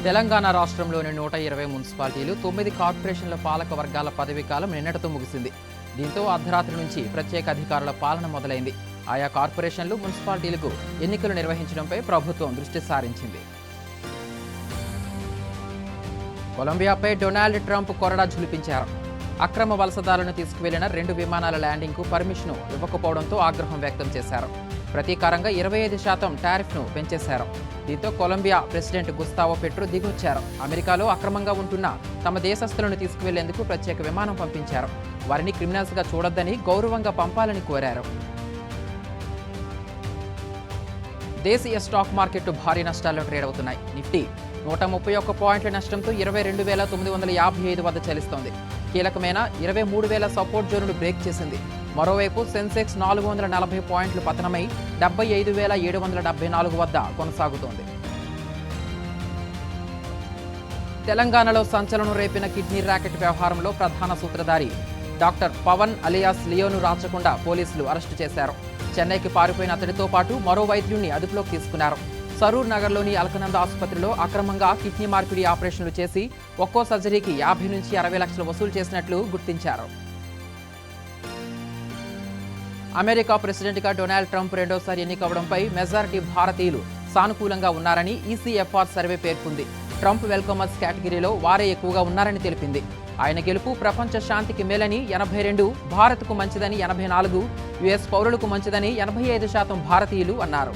తెలంగాణ రాష్ట్రంలోని 120 మున్సిపాలిటీలు 9 కార్పొరేషన్ల పాలక వర్గాల పదవీకాలం నిన్నటితో ముగిసింది. దీంతో అర్ధరాత్రి నుంచి ప్రత్యేక అధికారుల పాలన మొదలైంది. ఆయా కార్పొరేషన్లు, మున్సిపాలిటీలకు ఎన్నికలు నిర్వహించడంపై ప్రభుత్వం దృష్టి సారించింది. కొలంబియాపై డొనాల్డ్ ట్రంప్ కొరడా ఝులిపించారు. అక్రమ వలసదారులను తీసుకువెళ్లిన 2 విమానాల ల్యాండింగ్కు పర్మిషన్ ఇవ్వకపోవడంతో ఆగ్రహం వ్యక్తం చేశారు. ప్రతీకారంగా 25% టారిఫ్ను పెంచేశారు. దీంతో కొలంబియా ప్రెసిడెంట్ గుస్తావో పెట్రో దిగొచ్చారు. అమెరికాలో అక్రమంగా ఉంటున్న తమ దేశస్తులను తీసుకువెళ్లేందుకు ప్రత్యేక విమానం పంపించారు. వారిని క్రిమినల్స్గా చూడొద్దని, గౌరవంగా పంపాలని కోరారు. దేశీయ స్టాక్ మార్కెట్లు భారీ నష్టాల్లో ట్రేడ్ అవుతున్నాయి. నిఫ్టీ 131 పాయింట్ల నష్టంతో 22,955 వద్ద చెల్లిస్తోంది. కీలకమైన 23,000 సపోర్ట్ జోన్ను బ్రేక్ చేసింది. మరోవైపు సెన్సెక్స్ 440 పాయింట్లు పతనమై 75,774 వద్ద కొనసాగుతోంది. తెలంగాణలో సంచలనం రేపిన కిడ్నీ ర్యాకెట్ వ్యవహారంలో ప్రధాన సూత్రధారి డాక్టర్ పవన్ అలియాస్ లియోను రాచకొండ పోలీసులు అరెస్టు చేశారు. చెన్నైకి పారిపోయిన అతడితో పాటు మరో వైద్యుడిని అదుపులోకి తీసుకున్నారు. సరూర్ నగర్లోని అల్కనంద ఆసుపత్రిలో అక్రమంగా కిడ్నీ మార్పిడి ఆపరేషన్లు చేసి ఒక్కో సర్జరీకి 50 నుంచి 60 లక్షలు వసూలు చేసినట్లు గుర్తించారు. అమెరికా ప్రెసిడెంట్గా డొనాల్డ్ ట్రంప్ రెండోసారి ఎన్నికవడంపై మెజారిటీ భారతీయులు సానుకూలంగా ఉన్నారని ఈసీఎఫ్ఆర్ సర్వే పేర్కొంది. ట్రంప్ వెల్కమర్స్ కేటగిరీలో వారే ఎక్కువగా ఉన్నారని తెలిపింది. ఆయన గెలుపు ప్రపంచ శాంతికి మేలని 82%, భారత్కు మంచిదని 84%, యుఎస్ పౌరులకు మంచిదని 85% భారతీయులు అన్నారు.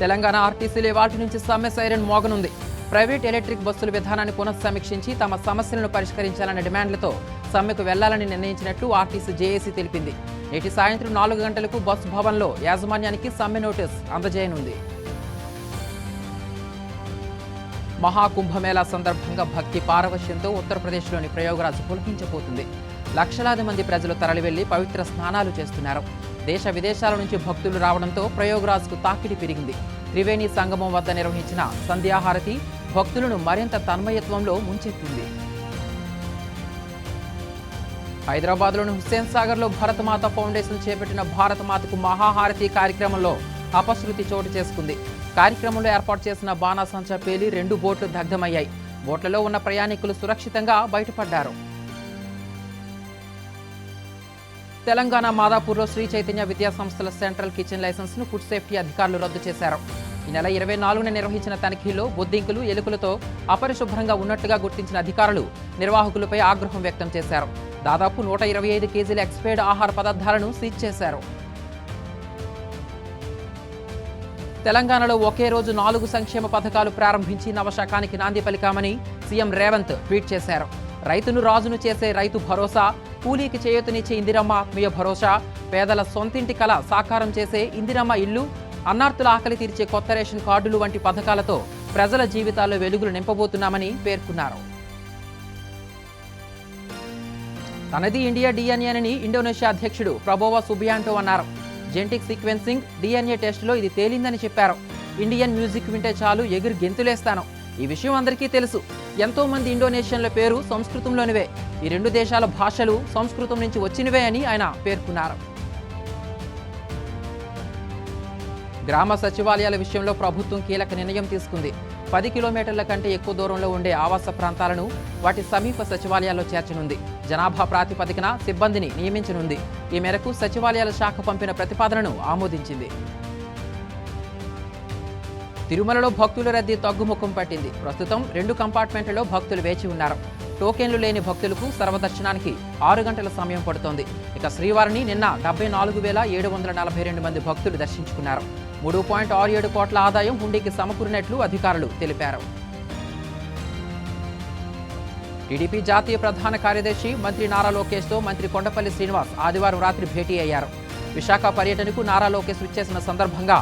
తెలంగాణ ఆర్టీసీలో ఇవాల్టి నుంచి సమ్మె సైరన్ మోగనుంది. ప్రైవేట్ ఎలక్ట్రిక్ బస్సుల విధానాన్ని పునఃసమీక్షించి తమ సమస్యలను పరిష్కరించాలన్న డిమాండ్లతో సమ్మెకు వెళ్లాలని నిర్ణయించినట్లు ఆర్టీసీ జేఏసీ తెలిపింది. నేటి సాయంత్రం 4 గంటలకు బస్ భవన్లో యాజమాన్యానికి సమ్మె నోటీస్ అందజేయనుంది. మహాకుంభమేళా సందర్భంగా భక్తి పారవశ్యంతో ఉత్తరప్రదేశ్లోని ప్రయాగ్రాజ్ పులకించబోతుంది. లక్షలాది మంది ప్రజలు తరలివెళ్లి పవిత్ర స్నానాలు చేస్తున్నారు. దేశ విదేశాల నుంచి భక్తులు రావడంతో ప్రయాగ్రాజ్కు తాకిడి పెరిగింది. త్రివేణి సంగమం వద్ద నిర్వహించిన సంధ్యాహారతి భక్తులను మరింత తన్మయత్వంలో ముంచెత్తింది. హైదరాబాద్లోని హుస్సేన్ సాగర్లో భరతమాత ఫౌండేషన్ చేపట్టిన భారతమాతకు మహాహారతి కార్యక్రమంలో అపశృతి చోటు చేసుకుంది. కార్యక్రమంలో ఏర్పాటు చేసిన బాణాసంచా పేలి 2 బోట్లు దగ్ధమయ్యాయి. బోట్లలో ఉన్న ప్రయాణికులు సురక్షితంగా బయటపడ్డారు. తెలంగాణ మాదాపూర్లో శ్రీ చైతన్య విద్యా సంస్థల సెంట్రల్ కిచెన్ లైసెన్స్ను ఫుడ్ సేఫ్టీ అధికారులు రద్దు చేశారు. ఈ నెల 24న నిర్వహించిన తనిఖీలో బొద్దింకులు, ఎలుకలతో అపరిశుభ్రంగా ఉన్నట్టుగా గుర్తించిన అధికారులు నిర్వాహకులపై ఆగ్రహం వ్యక్తం చేశారు. దాదాపు 125 కేజీల ఎక్స్పైర్డ్ ఆహార పదార్థాలను సీజ్ చేశారు. తెలంగాణలో ఒకే రోజు 4 సంక్షేమ పథకాలు ప్రారంభించి నవశకానికి నాంది పలికామని సీఎం రేవంత్ ట్వీట్ చేశారు. రైతును రాజును చేసే రైతు భరోసా, కూలీకి చేయూతనిచ్చే ఇందిరమ్మ ఆత్మీయ భరోసా, పేదల సొంతింటి కల సాకారం చేసే ఇందిరమ్మ ఇల్లు, అన్నార్తుల ఆకలి తీర్చే కొత్త రేషన్ కార్డులు వంటి పథకాలతో ప్రజల జీవితాల్లో వెలుగులు నింపబోతున్నామని పేర్కొన్నారు. తనది ఇండియా డిఎన్ఏనని ఇండోనేషియా అధ్యక్షుడు ప్రబోవో సుబియాంటో అన్నారు. జెనెటిక్ సీక్వెన్సింగ్, డిఎన్ఏ టెస్టులో ఇది తేలిందని చెప్పారు. ఇండియన్ మ్యూజిక్ వింటే చాలు ఎగిరి గెంతులేస్తాను. ఈ విషయం అందరికీ తెలుసు. ఎంతో మంది ఇండోనేషియన్ల పేరు సంస్కృతంలోనివే. ఈ 2 దేశాల భాషలు సంస్కృతం నుంచి వచ్చినవే అని ఆయన పేర్కొన్నారు. గ్రామ సచివాలయాల విషయంలో ప్రభుత్వం కీలక నిర్ణయం తీసుకుంది. 10 కిలోమీటర్ల కంటే ఎక్కువ దూరంలో ఉండే ఆవాస ప్రాంతాలను వాటి సమీప సచివాలయాల్లో చేర్చనుంది. జనాభా ప్రాతిపదికన సిబ్బందిని నియమించనుంది. ఈ మేరకు సచివాలయాల శాఖ పంపిన ప్రతిపాదనను ఆమోదించింది. తిరుమలలో భక్తుల రద్దీ తగ్గుముఖం పట్టింది. ప్రస్తుతం 2 కంపార్ట్మెంట్లలో భక్తులు వేచి ఉన్నారు. టోకెన్లు లేని భక్తులకు సర్వదర్శనానికి 6 గంటల సమయం పడుతోంది. ఇక శ్రీవారిని నిన్న 74,742 మంది భక్తులు దర్శించుకున్నారు. 3.67 కోట్ల ఆదాయం హుండీకి సమకూరినట్లు అధికారులు తెలిపారు. టీడీపీ జాతీయ ప్రధాన కార్యదర్శి మంత్రి నారా లోకేష్తో మంత్రి కొండపల్లి శ్రీనివాస్ ఆదివారం రాత్రి భేటీ అయ్యారు. విశాఖ పర్యటనకు నారా లోకేష్ విచ్చేసిన సందర్భంగా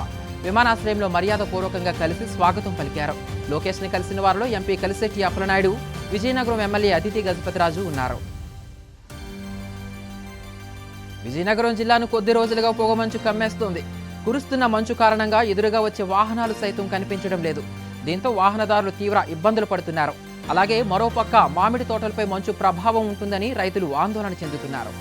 విమానాశ్రయంలో మర్యాదపూర్వకంగా కలిసి స్వాగతం పలికారు. లోకేష్ని కలిసిన వారిలో ఎంపీ కలిశెట్టి అప్పలనాయుడు, విజయనగరం ఎమ్మెల్యే అదితి గజపతిరాజు ఉన్నారు. విజయనగరం జిల్లాను కొద్ది రోజులుగా పొగమంచు కమ్మేస్తోంది. కురుస్తున్న మంచు కారణంగా ఎదురుగా వచ్చే వాహనాలు సైతం కనిపించడం లేదు. దీంతో వాహనదారులు తీవ్ర ఇబ్బందులు పడుతున్నారు. అలాగే మరోపక్క మామిడి తోటలపై మంచు ప్రభావం ఉంటుందని రైతులు ఆందోళన చెందుతున్నారు.